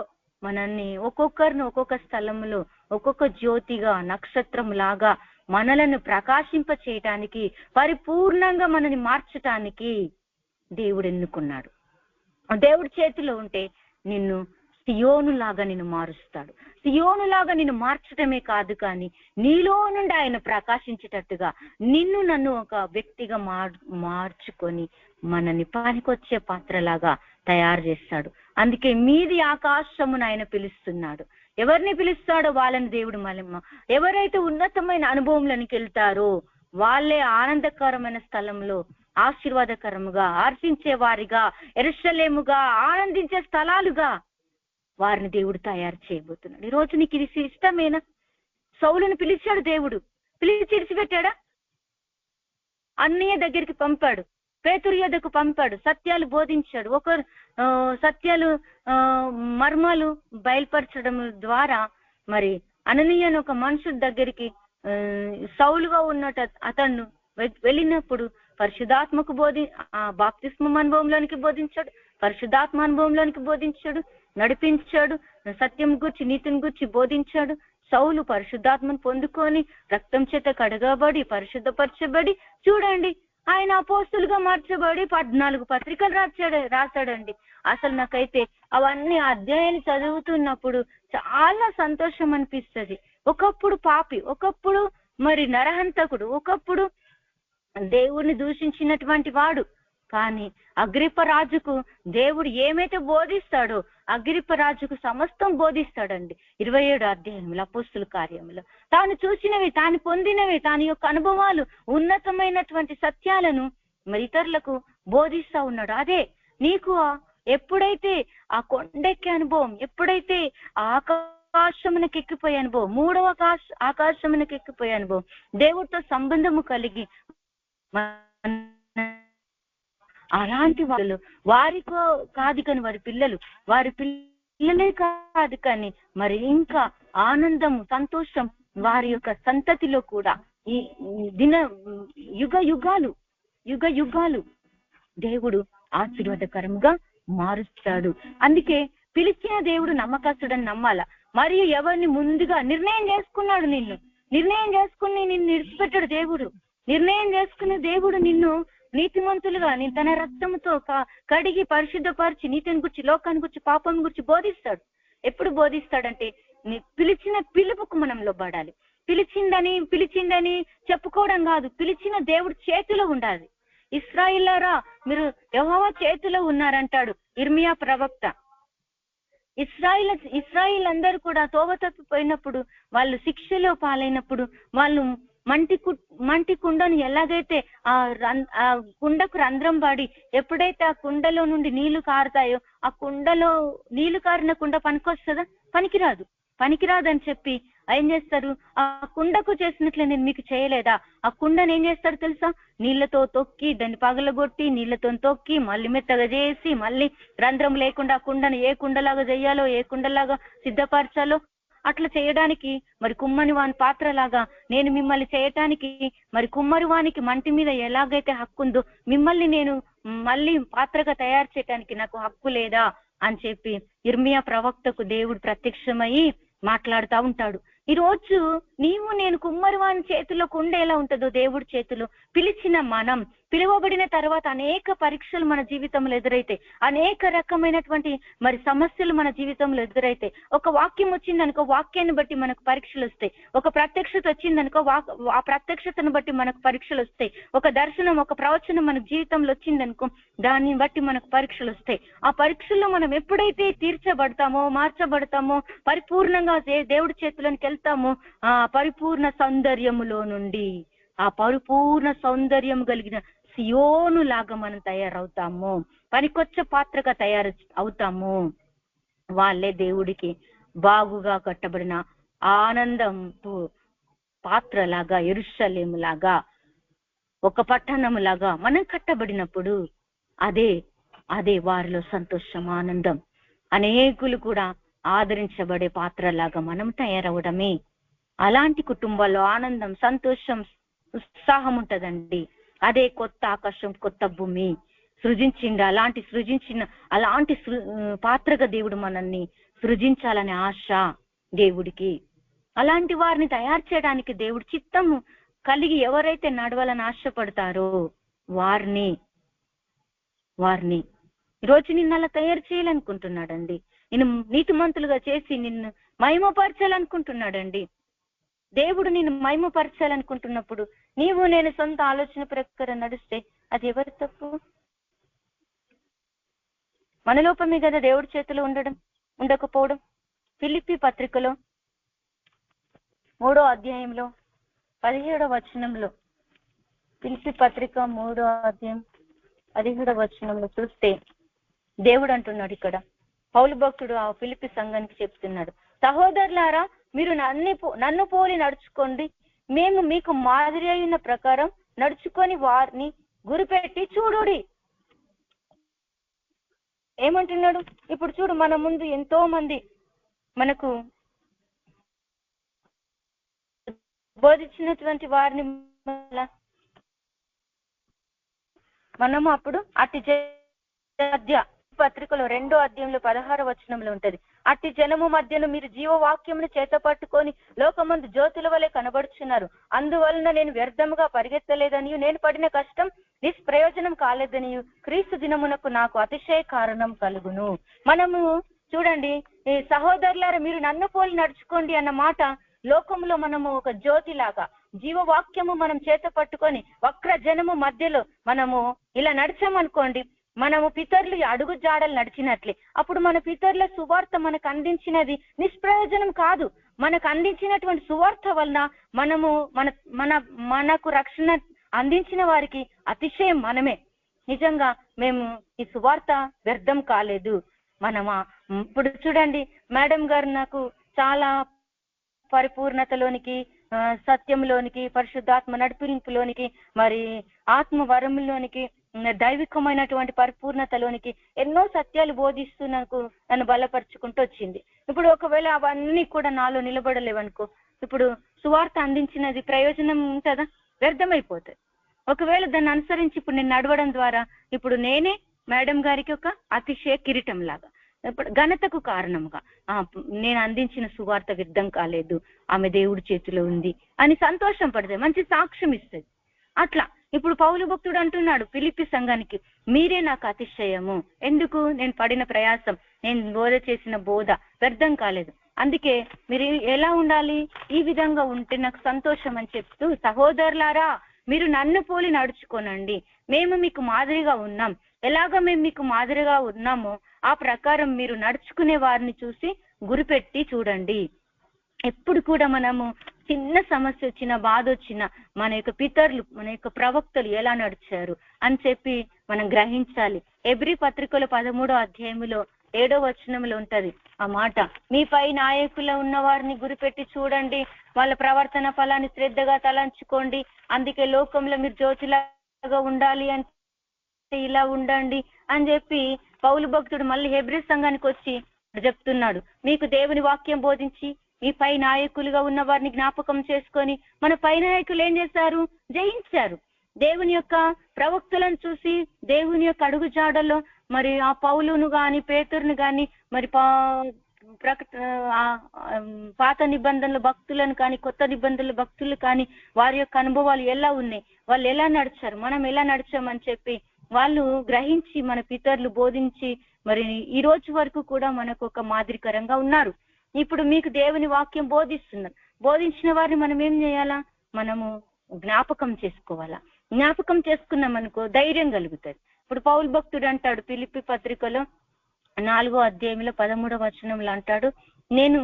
మనల్ని ఒక్కొక్కరిని ఒక్కొక్క స్థలంలో ఒక్కొక్క జ్యోతిగా, నక్షత్రం లాగా మనలను ప్రకాశింప చేయటానికి, పరిపూర్ణంగా మనని మార్చటానికి దేవుడు ఎన్నుకున్నాడు. దేవుడి చేతిలో ఉంటే నిన్ను సియోనులాగా నిన్ను మారుస్తాడు. సియోనులాగా నిన్ను మార్చడమే కాదు, కానీ నీలో నుండి ఆయన ప్రకాశించేటట్టుగా నిన్ను నన్ను ఒక వ్యక్తిగా మార్చుకొని మనని పనికొచ్చే పాత్రలాగా తయారు చేస్తాడు. అందుకే మీది ఆకాశమును ఆయన పిలుస్తున్నాడు. ఎవరిని పిలుస్తాడో వాళ్ళని దేవుడు మళ్ళీ, ఎవరైతే ఉన్నతమైన అనుభవంలోనికి వెళ్తారో వాళ్ళే ఆనందకరమైన స్థలంలో ఆశీర్వాదకరముగా, హర్షించే వారిగా, యెరూషలేముగా, ఆనందించే స్థలాలుగా వారిని దేవుడు తయారు చేయబోతున్నాడు. ఈ రోజు నీకు ఇది ఇష్టమేనా? సౌలును పిలిచాడు దేవుడు, పిలిచి ఇడిచిపెట్టాడా? అన్నయ్య దగ్గరికి పంపాడు, పేతురు యొద్దకు పంపాడు, సత్యాలు బోధించాడు. ఒకరు సత్యాలు మర్మాలు బయలుపరచడం ద్వారా మరి అననీయను ఒక మనుషుడి దగ్గరికి సౌలుగా ఉన్నట్టు అతను వెళ్ళినప్పుడు పరిశుద్ధాత్మకు బాప్తిస్మ అనుభవంలోనికి బోధించాడు, పరిశుద్ధాత్మ అనుభవంలోనికి బోధించాడు, నడిపించాడు, సత్యం గురించి, నీతిని గురించి బోధించాడు. సౌలు పరిశుద్ధాత్మను పొందుకొని రక్తం చేత కడగబడి పరిశుద్ధపరచబడి చూడండి ఆయన అపోస్తులుగా మార్చబడి 14 పత్రికలు రాశాడండి. అసలు నాకైతే అవన్నీ అధ్యాయాలు చదువుతున్నప్పుడు చాలా సంతోషం అనిపిస్తుంది. ఒకప్పుడు పాపి, ఒకప్పుడు మరి నరహంతకుడు, ఒకప్పుడు దేవుడిని దూషించినటువంటి వాడు, కానీ అగ్రిప్ప రాజుకు దేవుడు ఏమైతే బోధిస్తాడో అగ్రిప్ప రాజుకు సమస్తం బోధిస్తాడండి. 27 అధ్యాయములు అపోస్తుల కార్యములు తాను చూసినవి, తాను పొందినవి, తాని యొక్క అనుభవాలు, ఉన్నతమైనటువంటి సత్యాలను మరి ఇతరులకు బోధిస్తా ఉన్నాడు. అదే నీకు ఎప్పుడైతే ఆ కొండెక్కే అనుభవం, ఎప్పుడైతే ఆకాశమునకు ఎక్కిపోయే అనుభవం, 3వ ఆకాశమునకు ఎక్కిపోయే అనుభవం, దేవుడితో సంబంధము కలిగి అలాంటి వాళ్ళు వారికో కాదు కానీ వారి పిల్లలే కాదు కానీ మరి ఇంకా ఆనందము, సంతోషం వారి యొక్క సంతతిలో కూడా ఈ యుగ యుగాలు దేవుడు ఆశీర్వాదకరంగా మారుస్తాడు. అందుకే పిలిచిన దేవుడు నమ్మకస్తుడని నమ్మాల. మరియు ఎవరిని ముందుగా నిర్ణయం చేసుకున్నాడు, నిర్ణయం చేసుకుని నిన్ను విడిచిపెట్టాడు దేవుడు. నిర్ణయం చేసుకున్న దేవుడు నిన్ను నీతిమంతులుగా తన రక్తంతో కడిగి పరిశుద్ధపరిచి నీతిని గురించి, లోకాన్ని గురించి, పాపం గురించి బోధిస్తాడు. ఎప్పుడు బోధిస్తాడంటే పిలిచిన పిలుపుకు మనం లోబడాలి. పిలిచిందని చెప్పుకోవడం కాదు, పిలిచిన దేవుడు చేతిలో ఉండాలి. ఇశ్రాయేలులారా మీరు యెహోవా చేతిలో ఉన్నారంటాడు ఇర్మియా ప్రవక్త. ఇశ్రాయేల్ అందరూ కూడా తోవ తప్పిపోయినప్పుడు, వాళ్ళు శిక్షలో పాలైనప్పుడు, వాళ్ళు మంటి కుండను ఎలాగైతే ఆ కుండకు రంధ్రం పడి ఎప్పుడైతే ఆ కుండలో నుండి నీళ్లు కారుతాయో, ఆ కుండలో నీళ్లు కారిన కుండ పనికొస్తుందా? పనికిరాదని చెప్పి ఏం చేస్తారు, ఆ కుండకు చేసినట్లే నేను మీకు చేయలేదా? ఆ కుండను ఏం చేస్తాడు తెలుసా? నీళ్లతో తొక్కి దాన్ని పగలగొట్టి నీళ్లతో తొక్కి మళ్ళీ మెత్తగా చేసి మళ్ళీ రంధ్రం లేకుండా ఆ కుండను ఏ కుండలాగా చేయాలో, ఏ కుండలాగా సిద్ధపరచాలో అట్లా చేయడానికి మరి కుమ్మరి వాని పాత్రలాగా నేను మిమ్మల్ని చేయటానికి, మరి కుమ్మరి వానికి మంటి మీద ఎలాగైతే హక్కు ఉందో మిమ్మల్ని నేను మళ్ళీ పాత్రగా తయారు చేయటానికి నాకు హక్కు లేదా అని చెప్పి ఇర్మియా ప్రవక్తకు దేవుడు ప్రత్యక్షమయ్యి మాట్లాడుతూ ఉంటాడు. ఈ రోజు నేను కుమ్మరి వాని చేతిలో కుండ ఎలా ఉంటుందో దేవుడి చేతిలో పిలిచిన మనం, పిలువబడిన తర్వాత అనేక పరీక్షలు మన జీవితంలో ఎదురైతే, అనేక రకమైనటువంటి మరి సమస్యలు మన జీవితంలో ఎదురైతే, ఒక వాక్యం వచ్చిందనుకో వాక్యాన్ని బట్టి మనకు పరీక్షలు వస్తాయి, ఒక ప్రత్యక్షత వచ్చిందనుకో ఆ ప్రత్యక్షతను బట్టి మనకు పరీక్షలు వస్తాయి, ఒక దర్శనం, ఒక ప్రవచనం మన జీవితంలో వచ్చిందనుకో దాన్ని బట్టి మనకు పరీక్షలు వస్తాయి. ఆ పరీక్షల్లో మనం ఎప్పుడైతే తీర్చబడతామో, మార్చబడతామో, పరిపూర్ణంగా దేవుడి చేతిలోనికి వెళ్తామో, ఆ పరిపూర్ణ సౌందర్యములో నుండి ఆ పరిపూర్ణ సౌందర్యం కలిగిన సియోను లాగా మనం తయారవుతాము, పనికొచ్చ పాత్రగా తయారు అవుతాము. వాళ్ళే దేవుడికి బాగుగా కట్టబడిన ఆనందం పాత్రలాగా, యెరూషలేము లాగా ఒక పట్టణములాగా మనం కట్టబడినప్పుడు అదే వారిలో సంతోషం, ఆనందం, అనేకులు కూడా ఆదరించబడే పాత్రలాగా మనం తయారవడమే. అలాంటి కుటుంబాల్లో ఆనందం, సంతోషం, ఉత్సాహం ఉంటదండి. అదే కొత్త ఆకాశం, కొత్త భూమి సృజించిండు. అలాంటి పాత్రగా దేవుడు మనల్ని సృజించాలనే ఆశ దేవుడికి. అలాంటి వారిని తయారు చేయడానికి దేవుడు చిత్తము కలిగి ఎవరైతే నడవాలని ఆశపడతారో వారిని ఈరోజు నిన్ను అలా తయారు చేయాలనుకుంటున్నాడండి. నిన్ను నీతిమంతులుగా చేసి నిన్ను మహిమపరచాలనుకుంటున్నాడండి. దేవుడు నిన్ను మహిమపరచాలనుకుంటున్నప్పుడు నీవు నేను సొంత ఆలోచన ప్రకారం నడిస్తే అది ఎవరి తప్పు? మన లోపమే కదా దేవుడి చేతిలో ఉండకపోవడం. ఫిలిప్పీ పత్రికలో 3వ అధ్యాయంలో 17వ వచనంలో, ఫిలిప్పీ పత్రిక 3వ అధ్యాయం 17వ వచనంలో చూస్తే దేవుడు అంటున్నాడు, ఇక్కడ పౌలు భక్తుడు ఆ ఫిలిప్పీ సంఘానికి చెప్తున్నాడు, సహోదరులారా మీరు నన్ను పోలి నడుచుకోండి, మేము మీకు మాదిరి అయిన ప్రకారం నడుచుకొని వారిని గురిపెట్టి చూడుడి. ఏమంటున్నాడు? ఇప్పుడు చూడు, మన ముందు ఎంతో మంది మనకు బోధించినటువంటి వారిని మనము అప్పుడు అట్టి పత్రికలో 2వ అధ్యాయంలో 16వ వచనంలో ఉంటది, అట్టి జనము మధ్యను మీరు జీవవాక్యమును చేత పట్టుకొని లోకమందు జ్యోతుల వలె కనబడుచున్నారు. అందువలన నేను వ్యర్థముగా పరిగెత్తలేదనియు నేను పడిన కష్టం నిష్ప్రయోజనం కాలేదనియు క్రీస్తు దినమునకు నాకు అతిశయ కారణం కలుగును. మనము చూడండి, ఈ సహోదరులారా మీరు నన్ను పోలి నడుచుకోండి అన్న మాట లోకంలో మనము ఒక జ్యోతిలాగా జీవవాక్యము మనం చేత పట్టుకొని వక్ర జనము మధ్యలో మనము ఇలా నడిచామనుకోండి, మనము పితరులు అడుగు జాడలు నడిచినట్లే. అప్పుడు మన పితరుల సువార్త మనకు అందించినది నిష్ప్రయోజనం కాదు. మనకు అందించినటువంటి సువార్త వలన మనకు రక్షణ అందించిన వారికి అతిశయం మనమే. నిజంగా మేము ఈ సువార్త వ్యర్థం కాలేదు. ఇప్పుడు చూడండి, మేడం గారు నాకు చాలా పరిపూర్ణతలోనికి, సత్యంలోనికి, పరిశుద్ధాత్మ నడిపింపులోనికి, మరి ఆత్మ వరములోనికి, దైవికమైనటువంటి పరిపూర్ణతలోనికి ఎన్నో సత్యాలు బోధిస్తూ నన్ను బలపరుచుకుంటూ వచ్చింది. ఇప్పుడు ఒకవేళ అవన్నీ కూడా నాలో నిలబడలేవనుకో, ఇప్పుడు సువార్త అందించినది ప్రయోజనం ఉంటుందా? వ్యర్థమైపోతుంది. ఒకవేళ దాన్ని అనుసరించి ఇప్పుడు నేను నడవడం ద్వారా ఇప్పుడు నేనే మేడం గారికి ఒక అతిశయ కిరీటం లాగా, ఇప్పుడు ఘనతకు కారణంగా నేను అందించిన సువార్త వ్యర్థం కాలేదు, ఆమె దేవుడి చేతిలో ఉంది అని సంతోషం పడితే మంచి సాక్ష్యం ఇస్తుంది. అట్లా ఇప్పుడు పౌలు భక్తుడు అంటున్నాడు ఫిలిప్పీ సంఘానికి, మీరే నాకు అతిశయము. ఎందుకు? నేను పడిన ప్రయాసం, నేను బోధ చేసిన బోధ వ్యర్థం కాలేదు. అందుకే మీరు ఎలా ఉండాలి? ఈ విధంగా ఉంటే నాకు సంతోషం అని చెప్తూ, సహోదరులారా మీరు నన్ను పోలి నడుచుకోనండి, మేము మీకు మాదిరిగా ఉన్నాం. ఎలాగ మేము మీకు మాదిరిగా ఉన్నామో ఆ ప్రకారం మీరు నడుచుకునే వారిని చూసి గురిపెట్టి చూడండి. ఎప్పుడు కూడా మనము చిన్న సమస్య వచ్చినా, బాధ వచ్చినా మన యొక్క పితరులు, మన యొక్క ప్రవక్తలు ఎలా నడిచారు అని చెప్పి మనం గ్రహించాలి. ఎబ్రీ పత్రికలో 13వ అధ్యాయములో 7వ వచనంలో ఉంటది ఆ మాట, మీపై నాయకులు ఉన్న వారిని గురిపెట్టి చూడండి, వాళ్ళ ప్రవర్తన ఫలాన్ని శ్రద్ధగా తలంచుకోండి, అందుకే లోకంలో మీరు జ్యోతిలాగా ఉండాలి అంటే ఇలా ఉండండి అని చెప్పి పౌలు భక్తుడు మళ్ళీ హెబ్రీ సంఘానికి వచ్చి చెప్తున్నాడు. మీకు దేవుని వాక్యం బోధించి మీ పై నాయకులుగా ఉన్న వారిని జ్ఞాపకం చేసుకొని, మన పై నాయకులు ఏం చేశారు? జయించారు. దేవుని యొక్క ప్రవక్తలను చూసి, దేవుని యొక్క అడుగు జాడల్లో మరి ఆ పౌలును గాని, పేతురును గాని, మరి పాత నిబంధనల భక్తులను కానీ, కొత్త నిబంధనల భక్తులు కానీ వారి యొక్క అనుభవాలు ఎలా ఉన్నాయి, వాళ్ళు ఎలా నడిచారు, మనం ఎలా నడిచామని చెప్పి వాళ్ళు గ్రహించి మన పితరులు బోధించి మరి ఈ రోజు వరకు కూడా మనకు ఒక మాదిరికరంగా ఉన్నారు. ఇప్పుడు మీకు దేవుని వాక్యం బోధిస్తున్నారు. బోధించిన వారిని మనం ఏం చేయాలా? మనము జ్ఞాపకం చేసుకోవాలా. జ్ఞాపకం చేసుకున్నాం అనుకో ధైర్యం కలుగుతుంది. ఇప్పుడు పౌలు భక్తుడు అంటాడు ఫిలిప్పీ పత్రికలో 4వ అధ్యాయంలో 13వ వచనంలో అంటాడు, నేను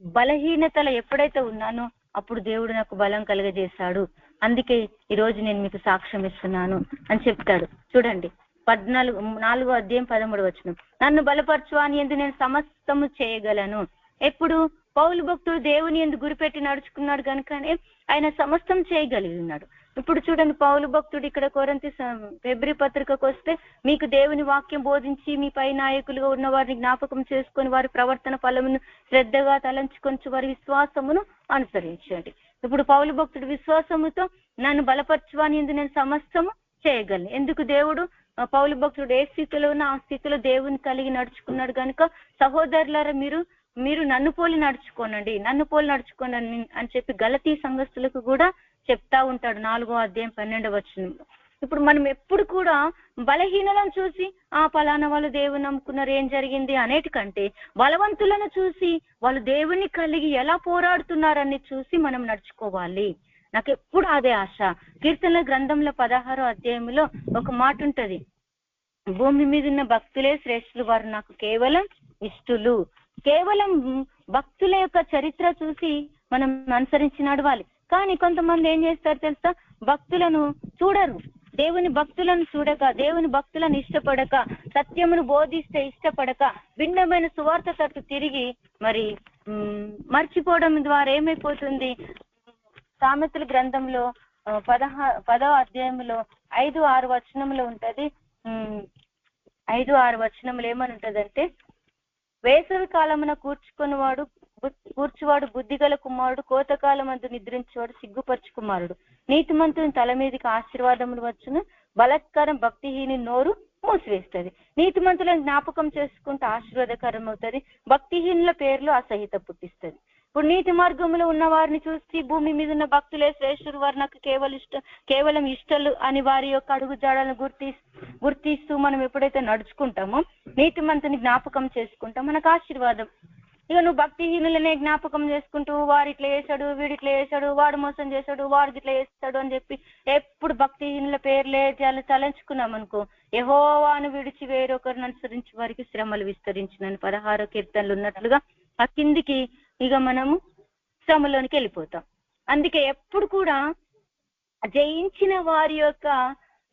బలహీనతలో ఎప్పుడైతే ఉన్నానో అప్పుడు దేవుడు నాకు బలం కలుగజేశాడు, అందుకే ఈరోజు నేను మీకు సాక్ష్యం ఇస్తున్నాను అని చెప్తాడు. చూడండి 4వ అధ్యాయం 13వ వచనం, నన్ను బలపరచు అని యందు నేను సమస్తము చేయగలను. ఎప్పుడు? పౌలు భక్తుడు దేవుని యందు గురిపెట్టి నడుచుకున్నాడు కనుకనే ఆయన సమస్తం చేయగలిగి ఉన్నాడు. ఇప్పుడు చూడండి, పౌలు భక్తుడు ఇక్కడ కొరింథీ ఫిబ్రవరి పత్రికకు వస్తే, మీకు దేవుని వాక్యం బోధించి మీ పై నాయకులుగా ఉన్న వారిని జ్ఞాపకం చేసుకొని వారి ప్రవర్తన ఫలమును శ్రద్ధగా తలంచుకొని వారి విశ్వాసమును అనుసరించండి. ఇప్పుడు పౌలు భక్తుడు విశ్వాసముతో నన్ను బలపరచువాని ఎందు నేను సమస్తము చేయగలను. ఎందుకు? దేవుడు పౌలు భక్తుడు ఏ స్థితిలో ఉన్నా ఆ స్థితిలో దేవుని కలిగి నడుచుకున్నాడు కనుక, సహోదరులారా మీరు నన్ను పోలి నడుచుకోనండి అని చెప్పి గలతీ సంఘస్థులకు కూడా చెప్తా ఉంటాడు 4వ అధ్యాయం 12వ వచనంలో. ఇప్పుడు మనం ఎప్పుడు కూడా బలహీనలను చూసి పలానా వాళ్ళు దేవుని నమ్ముకున్నారు ఏం జరిగింది అనేటికంటే, బలవంతులను చూసి వాళ్ళు దేవుని కలిగి ఎలా పోరాడుతున్నారని చూసి మనం నడుచుకోవాలి. నాకు ఎప్పుడు అదే ఆశ. కీర్తనల గ్రంథంలో 16వ అధ్యాయంలో ఒక మాట ఉంటది, భూమి మీద ఉన్న భక్తులే శ్రేష్ఠులు, వారు నాకు కేవలం ఇష్టలు. కేవలం భక్తుల యొక్క చరిత్ర చూసి మనం అనుసరించి నడవాలి. కానీ కొంతమంది ఏం చేస్తారు తెలుసా? భక్తులను చూడరు, దేవుని భక్తులను చూడక, దేవుని భక్తులను ఇష్టపడక, సత్యమును బోధిస్తే ఇష్టపడక, భిన్నమైన సువార్త తట్టు తిరిగి మరి మర్చిపోవడం ద్వారా ఏమైపోతుంది? సామెతల గ్రంథంలో 10వ అధ్యాయంలో 5-6 వచనంలో ఉంటది. 5-6 వచనంలో ఏమని ఉంటదంటే, వేసవి కాలమున కూర్చువాడు బుద్ధిగల కుమారుడు, కోతకాలమందు నిద్రించేవాడు సిగ్గుపరచు కుమారుడు. నీతిమంతుని తల మీదకి ఆశీర్వాదములు వచ్చును, బలత్కారం భక్తిహీని నోరు మూసివేస్తుంది. నీతిమంతులను జ్ఞాపకం చేసుకుంటే ఆశీర్వాదకరం అవుతుంది, భక్తిహీనుల పేర్లు అసహిత పుట్టిస్తుంది. ఇప్పుడు నీతి మార్గంలో ఉన్న వారిని చూసి భూమి మీద ఉన్న భక్తులే శ్రేష్ఠులు, వారు నాకు కేవలం ఇష్టలు అని వారి యొక్క అడుగు జాడలను గుర్తిస్తూ మనం ఎప్పుడైతే నడుచుకుంటామో, నీతిమంతుని జ్ఞాపకం చేసుకుంటాం, మనకు ఆశీర్వాదం. ఇక నువ్వు భక్తిహీనులనే జ్ఞాపకం చేసుకుంటూ వాడు ఇట్లా చేశాడు, వీడు ఇట్లా చేశాడు, వాడు మోసం చేశాడు, వాడు ఇట్లా చేస్తాడు అని చెప్పి ఎప్పుడు భక్తిహీనుల పేర్లే తలంచుకున్నాం అనుకో, యెహోవాను విడిచి వేరొకరిని అనుసరించి వారికి శ్రమలు విస్తరించినని 16వ కీర్తనలు ఉన్నట్లుగా ఆ కిందికి ఇక మనము శ్రమలోనికి వెళ్ళిపోతాం. అందుకే ఎప్పుడు కూడా జయించిన వారి యొక్క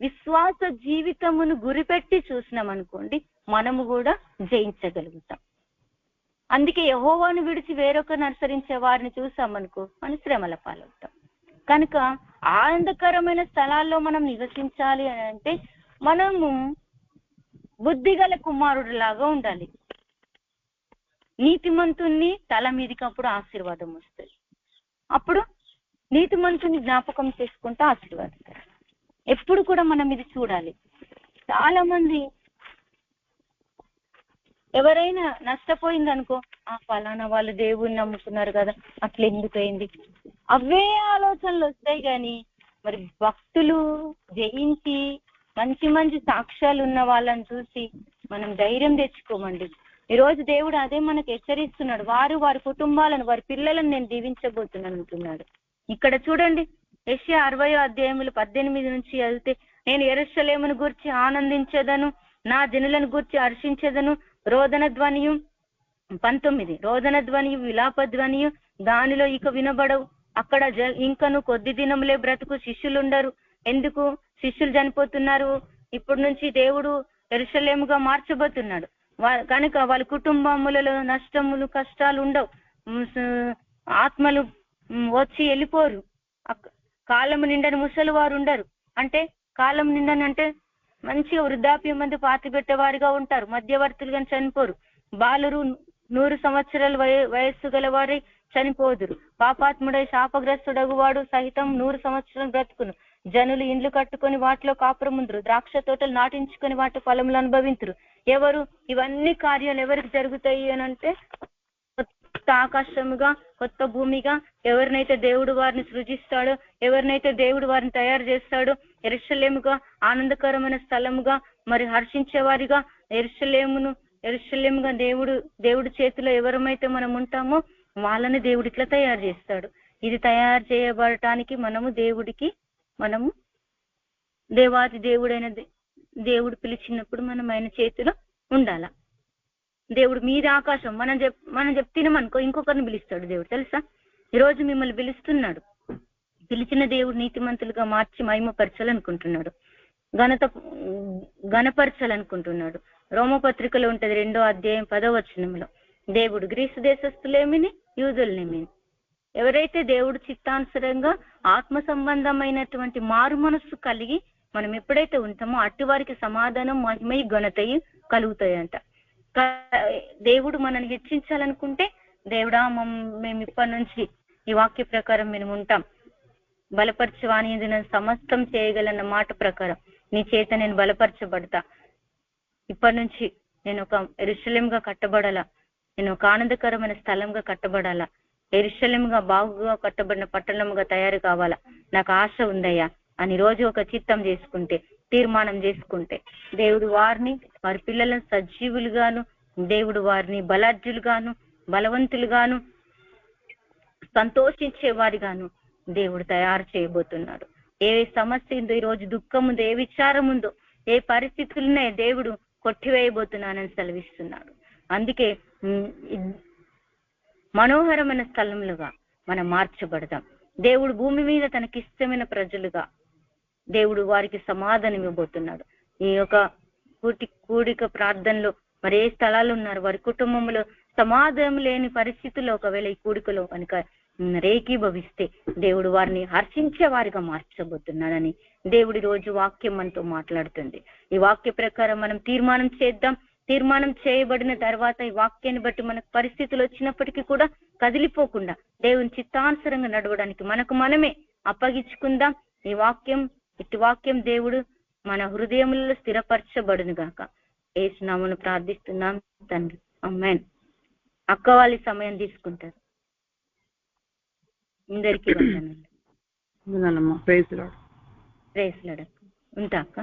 విశ్వాస జీవితమును గురిపెట్టి చూసినాం అనుకోండి, మనము కూడా జయించగలుగుతాం. అందుకే యెహోవాను విడిచి వేరొకరిని అనుసరించే వారిని చూసామనుకో మనం శ్రమల పాలవుతాం. కనుక ఆనందకరమైన స్థలాల్లో మనం నివసించాలి అని అంటే మనము బుద్ధిగల కుమారుడు లాగా ఉండాలి. నీతిమంతుణ్ణి తల మీదకి అప్పుడు ఆశీర్వాదం వస్తుంది. అప్పుడు నీతిమంతుని జ్ఞాపకం చేసుకుంటే ఆశీర్వాదం. ఎప్పుడు కూడా మనం ఇది చూడాలి. చాలా మంది ఎవరైనా నష్టపోయింది అనుకో, ఫలానా వాళ్ళు దేవుణ్ణి నమ్ముకున్నారు కదా, అట్లా ఎందుకు అయింది, అవే ఆలోచనలు వస్తాయి. కానీ మరి భక్తులు జయించి మంచి మంచి సాక్ష్యాలు ఉన్న వాళ్ళని చూసి మనం ధైర్యం తెచ్చుకోమండి. ఈరోజు దేవుడు అదే మనకు హెచ్చరిస్తున్నాడు. వారి కుటుంబాలను, వారి పిల్లలను నేను దీవించబోతున్నాను అంటున్నాడు. ఇక్కడ చూడండి, యెషయా 60వ అధ్యాయములు 18 నుంచి చదివితే, నేను యెరూషలేమును గూర్చి ఆనందించదను, నా జనులను గూర్చి హర్షించదను. రోదన ధ్వనియు 19, రోదన ధ్వనియు విలాప ధ్వనియు దానిలో ఇక వినబడవు. అక్కడ ఇంకను కొద్ది దినములే బ్రతుకు, శిష్యులుండరు. ఎందుకు? శిష్యులు చనిపోతున్నారు. ఇప్పుడు నుంచి దేవుడు యెరూషలేముగా మార్చబోతున్నాడు కనుక వాళ్ళ కుటుంబములలో నష్టములు కష్టాలు ఉండవు, ఆత్మలు వచ్చి వెళ్ళిపోరు. కాలము నిండని ముసలి వారు ఉండరు. అంటే కాలం నిండనంటే మంచిగా వృద్ధాప్యం మంది పాతి పెట్టేవారిగా ఉంటారు, మధ్యవర్తులుగా చనిపోరు. బాలురు 100 సంవత్సరాల వయస్సు గల వారి చనిపోదురు. పాపాత్ముడై శాపగ్రస్తుడగువాడు సహితం 100 సంవత్సరాలు బ్రతుకును. జనులు ఇండ్లు కట్టుకొని వాటిలో కాపురముందురు, ద్రాక్ష తోటలు నాటించుకొని వాటి ఫలములు అనుభవింతురు. ఎవరు? ఇవన్నీ కార్యాలు ఎవరికి జరుగుతాయి అని అంటే, కొత్త ఆకాశముగా, కొత్త భూమిగా ఎవరినైతే దేవుడు వారిని సృజిస్తాడో, ఎవరినైతే దేవుడు వారిని తయారు చేస్తాడో, యెరూషలేముగా, ఆనందకరమైన స్థలముగా, మరి హర్షించేవారిగా, యెరూషలేముగా దేవుడి చేతిలో ఎవరమైతే మనం ఉంటామో వాళ్ళని దేవుడు ఇట్లా తయారు చేస్తాడు. ఇది తయారు చేయబడటానికి మనము దేవాది దేవుడైన దేవుడు పిలిచినప్పుడు మనం ఆయన చేతిలో ఉండాల. దేవుడు మీది ఆకాశం మనం చెప్తున్నామనుకో, ఇంకొకరిని పిలుస్తాడు దేవుడు. తెలుసా? ఈరోజు మిమ్మల్ని పిలుస్తున్నాడు. పిలిచిన దేవుడు నీతిమంతులుగా మార్చి మహిమపరచాలనుకుంటున్నాడు, ఘనపరచాలనుకుంటున్నాడు. రోమపత్రికలో ఉంటది 2వ అధ్యాయం 10వ వచనంలో, దేవుడు గ్రీసు దేశస్తులేమిని యూదులనేమిని ఎవరైతే దేవుడు చిత్తానుసరంగా ఆత్మ సంబంధమైనటువంటి మారు మనస్సు కలిగి మనం ఎప్పుడైతే ఉంటామో అట్టి వారికి సమాధానం, మహిమై, ఘనతయు కలుగుతాయంట. దేవుడు మనల్ని హెచ్చించాలనుకుంటే, దేవుడా మేము ఇప్పటి నుంచి ఈ వాక్య ప్రకారం మేము ఉంటాం, బలపరచవాని నేను సమస్తం చేయగలన్న మాట ప్రకారం నీ చేత నేను బలపరచబడతా, ఇప్పటి నుంచి నేను ఒక యెరూషలేముగా కట్టబడాలా, నేను ఒక ఆనందకరమైన స్థలంగా కట్టబడాలా, యెరూషలేముగా బాగుగా కట్టబడిన పట్టణంగా తయారు కావాలా, నాకు ఆశ ఉందయ్యా అని రోజు ఒక చిత్తం చేసుకుంటే, తీర్మానం చేసుకుంటే, దేవుడు వారిని, వారి పిల్లలను సజీవులుగాను, దేవుడు వారిని బలాఢ్యులుగాను, బలవంతులుగాను, సంతోషించే వారిగాను దేవుడు తయారు చేయబోతున్నాడు. ఏ సమస్య ఉందో, ఈ రోజు దుఃఖం ఉందో, ఏ విచారం ఉందో, ఏ పరిస్థితులనే దేవుడు కొట్టివేయబోతున్నానని సెలవిస్తున్నాడు. అందుకే మనోహరమైన స్థలములుగా మనం మార్చబడదాం. దేవుడు భూమి మీద తనకిష్టమైన ప్రజలుగా దేవుడు వారికి సమాధానం ఇవ్వబోతున్నాడు. ఈ యొక్క కూడిక ప్రార్థనలో మరి ఏ స్థలాలు ఉన్నారు, వారి కుటుంబంలో సమాధానం లేని పరిస్థితుల్లో ఒకవేళ ఈ కూడికలో కనుక రేకీభవిస్తే దేవుడు వారిని హర్షించే వారిగా మార్చబోతున్నాడని దేవుడి రోజు వాక్యం మనతో మాట్లాడుతుంది. ఈ వాక్య ప్రకారం మనం తీర్మానం చేద్దాం. తీర్మానం చేయబడిన తర్వాత ఈ వాక్యాన్ని బట్టి మనకు పరిస్థితులు వచ్చినప్పటికీ కూడా కదిలిపోకుండా దేవుని చిత్తానుసరంగా నడవడానికి మనకు మనమే అప్పగించుకుందాం. ఈ వాక్యం, ఇటు వాక్యం దేవుడు మన హృదయములలో స్థిరపరచబడును గాక. యేసు నామమున ప్రార్థిస్తున్నాం తండ్రి, ఆమేన్. అక్క వాళ్ళ సమయం తీసుకుంటారు. అందరికీ వందనాలు. Praise Lord. Praise Lord. ఉంటా అక్క.